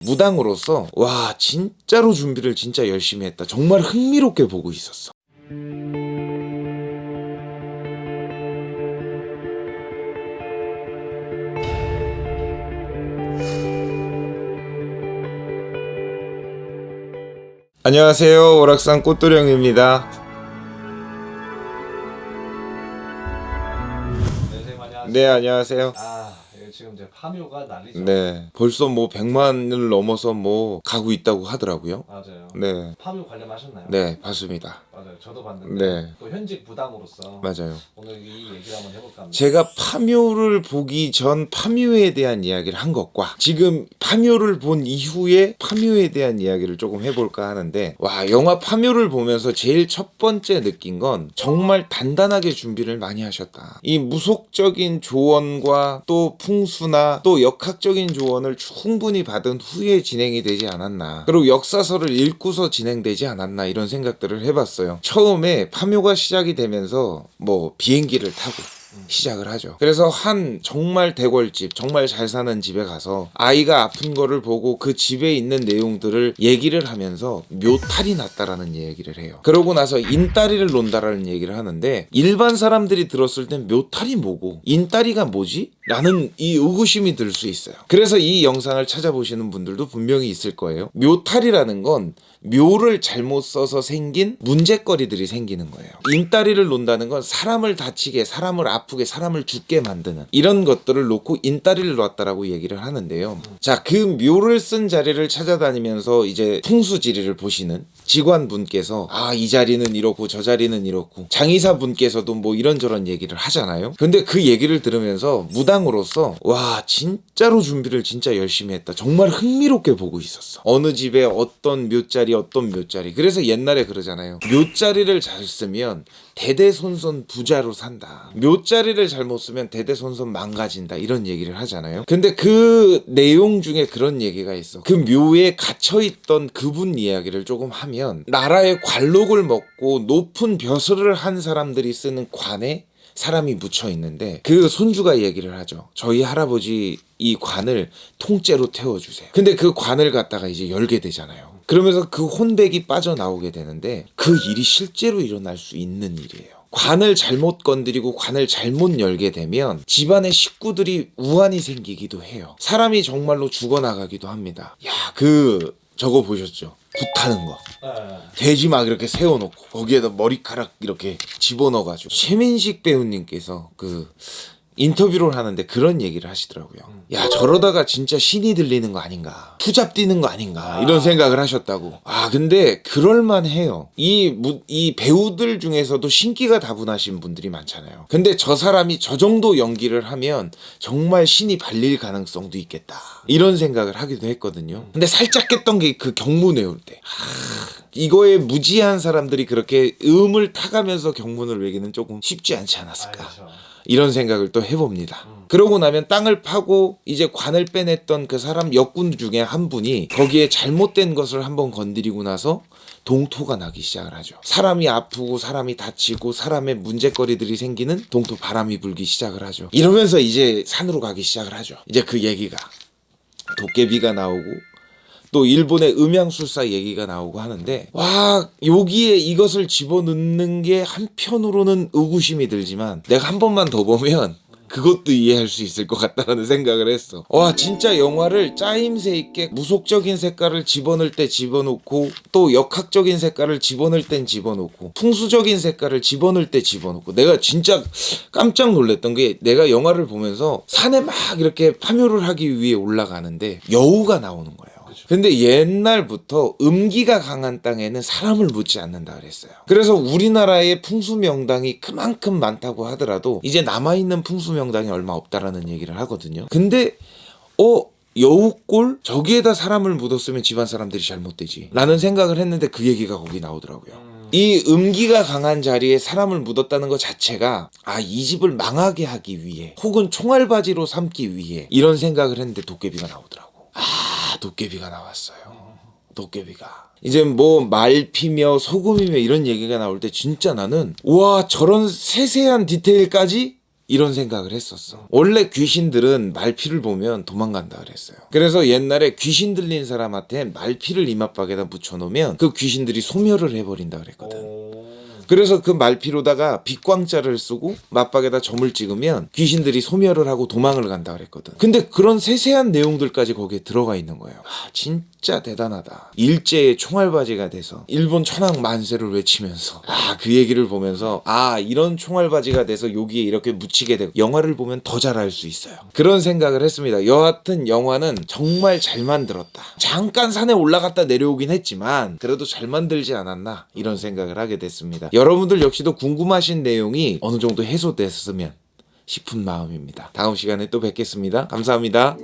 무당으로서 와 진짜로 준비를 진짜 열심히 했다. 정말 흥미롭게 보고 있었어. 안녕하세요. 오락산 꽃도령입니다. 네, 선생님 안녕하세요. 네, 안녕하세요. 이거 지금 이제 파묘가 난리죠. 네, 벌써 뭐 100만을 넘어서 뭐 가고 있다고 하더라고요. 맞아요. 네, 파묘 관련하셨나요? 네, 봤습니다. 맞아요. 저도 봤는데 네, 또 현직 부당으로서 맞아요. 오늘 이 얘기를 한번 해볼까 합니다. 제가 파묘를 보기 전 파묘에 대한 이야기를 한 것과 지금 파묘를 본 이후에 파묘에 대한 이야기를 조금 해볼까 하는데, 와, 영화 파묘를 보면서 제일 첫 번째 느낀 건 정말 단단하게 준비를 많이 하셨다. 이 무속적인 조언과 또 풍수나 또 역학적인 조언을 충분히 받은 후에 진행이 되지 않았나, 그리고 역사서를 읽고서 진행되지 않았나, 이런 생각들을 해봤어요. 처음에 파묘가 시작이 되면서 뭐 비행기를 타고 시작을 하죠. 그래서 한 정말 대궐집, 정말 잘 사는 집에 가서 아이가 아픈 거를 보고 그 집에 있는 내용들을 얘기를 하면서 묘탈이 났다라는 얘기를 해요. 그러고 나서 인따리를 논다라는 얘기를 하는데, 일반 사람들이 들었을 땐 묘탈이 뭐고 인따리가 뭐지? 라는 이 의구심이 들 수 있어요. 그래서 이 영상을 찾아보시는 분들도 분명히 있을 거예요. 묘탈이라는 건 묘를 잘못 써서 생긴 문제거리들이 생기는 거예요. 인따리를 논다는 건 사람을 다치게, 사람을 아프게, 사람을 죽게 만드는 이런 것들을 놓고 인따리를 놨다라고 얘기를 하는데요. 자, 그 묘를 쓴 자리를 찾아다니면서 이제 풍수지리를 보시는 직관분께서 이 자리는 이렇고 저 자리는 이렇고, 장의사분께서도 뭐 이런저런 얘기를 하잖아요. 근데 그 얘기를 들으면서 무당으로서 와 진짜로 준비를 진짜 열심히 했다. 정말 흥미롭게 보고 있었어. 어느 집에 어떤 묘자리 어떤 묘자리. 그래서 옛날에 그러잖아요. 묘자리를 잘 쓰면 대대손손 부자로 산다. 묘자리를 잘못 쓰면 대대손손 망가진다. 이런 얘기를 하잖아요. 근데 그 내용 중에 그런 얘기가 있어. 그 묘에 갇혀있던 그분 이야기를 조금 하면, 나라의 관록을 먹고 높은 벼슬을 한 사람들이 쓰는 관에 사람이 묻혀 있는데 그 손주가 얘기를 하죠. 저희 할아버지 이 관을 통째로 태워주세요. 근데 그 관을 갖다가 이제 열게 되잖아요. 그러면서 그 혼백이 빠져나오게 되는데, 그 일이 실제로 일어날 수 있는 일이에요. 관을 잘못 건드리고 관을 잘못 열게 되면 집안의 식구들이 우환이 생기기도 해요. 사람이 정말로 죽어나가기도 합니다. 저거 보셨죠? 붓하는 거. 돼지 막 이렇게 세워놓고 거기에다 머리카락 이렇게 집어넣어가지고, 최민식 배우님께서 그 인터뷰를 하는데 그런 얘기를 하시더라고요. 야, 저러다가 진짜 신이 들리는 거 아닌가, 투잡 뛰는 거 아닌가, 이런 생각을 하셨다고. 근데 그럴만해요. 이 배우들 중에서도 신기가 다분하신 분들이 많잖아요. 근데 저 사람이 저 정도 연기를 하면 정말 신이 발릴 가능성도 있겠다, 이런 생각을 하기도 했거든요. 근데 살짝 깼던 게 그 경문 외울 때. 이거에 무지한 사람들이 그렇게 음을 타가면서 경문을 외기는 조금 쉽지 않지 않았을까. 그렇죠. 이런 생각을 또 해봅니다. 그러고 나면 땅을 파고 이제 관을 빼냈던 그 사람 역군 중에 한 분이 거기에 잘못된 것을 한번 건드리고 나서 동토가 나기 시작을 하죠. 사람이 아프고 사람이 다치고 사람의 문제거리들이 생기는 동토, 바람이 불기 시작을 하죠. 이러면서 이제 산으로 가기 시작을 하죠. 이제 그 얘기가 도깨비가 나오고 또 일본의 음양술사 얘기가 나오고 하는데, 와, 여기에 이것을 집어넣는 게 한편으로는 의구심이 들지만 내가 한 번만 더 보면 그것도 이해할 수 있을 것 같다라는 생각을 했어. 와, 진짜 영화를 짜임새 있게 무속적인 색깔을 집어넣을 때 집어넣고, 또 역학적인 색깔을 집어넣을 땐 집어넣고, 풍수적인 색깔을 집어넣을 때 집어넣고. 내가 진짜 깜짝 놀랐던 게, 내가 영화를 보면서 산에 막 이렇게 파묘를 하기 위해 올라가는데 여우가 나오는 거예요. 근데 옛날부터 음기가 강한 땅에는 사람을 묻지 않는다 그랬어요. 그래서 우리나라의 풍수명당이 그만큼 많다고 하더라도 이제 남아있는 풍수명당이 얼마 없다라는 얘기를 하거든요. 근데 여우꼴? 저기에다 사람을 묻었으면 집안 사람들이 잘못되지 라는 생각을 했는데 그 얘기가 거기 나오더라고요. 이 음기가 강한 자리에 사람을 묻었다는 것 자체가 이 집을 망하게 하기 위해, 혹은 총알바지로 삼기 위해, 이런 생각을 했는데 도깨비가 나오더라고. 도깨비가 나왔어요. 도깨비가 이제 뭐 말피며 소금이며 이런 얘기가 나올 때 진짜 나는, 와, 저런 세세한 디테일까지 이런 생각을 했었어. 원래 귀신들은 말피를 보면 도망간다 그랬어요. 그래서 옛날에 귀신 들린 사람한테 말피를 이마박에다 묻혀놓으면 그 귀신들이 소멸을 해버린다 그랬거든. 그래서 그 말피로다가 빛광자를 쓰고 맞박에다 점을 찍으면 귀신들이 소멸을 하고 도망을 간다 그랬거든. 근데 그런 세세한 내용들까지 거기에 들어가 있는 거예요. 진짜 대단하다. 일제의 총알바지가 돼서 일본 천황 만세를 외치면서 그 얘기를 보면서 이런 총알바지가 돼서 여기에 이렇게 묻히게 되고 영화를 보면 더 잘 알 수 있어요. 그런 생각을 했습니다. 여하튼 영화는 정말 잘 만들었다. 잠깐 산에 올라갔다 내려오긴 했지만 그래도 잘 만들지 않았나 이런 생각을 하게 됐습니다. 여러분들 역시도 궁금하신 내용이 어느 정도 해소됐으면 싶은 마음입니다. 다음 시간에 또 뵙겠습니다. 감사합니다.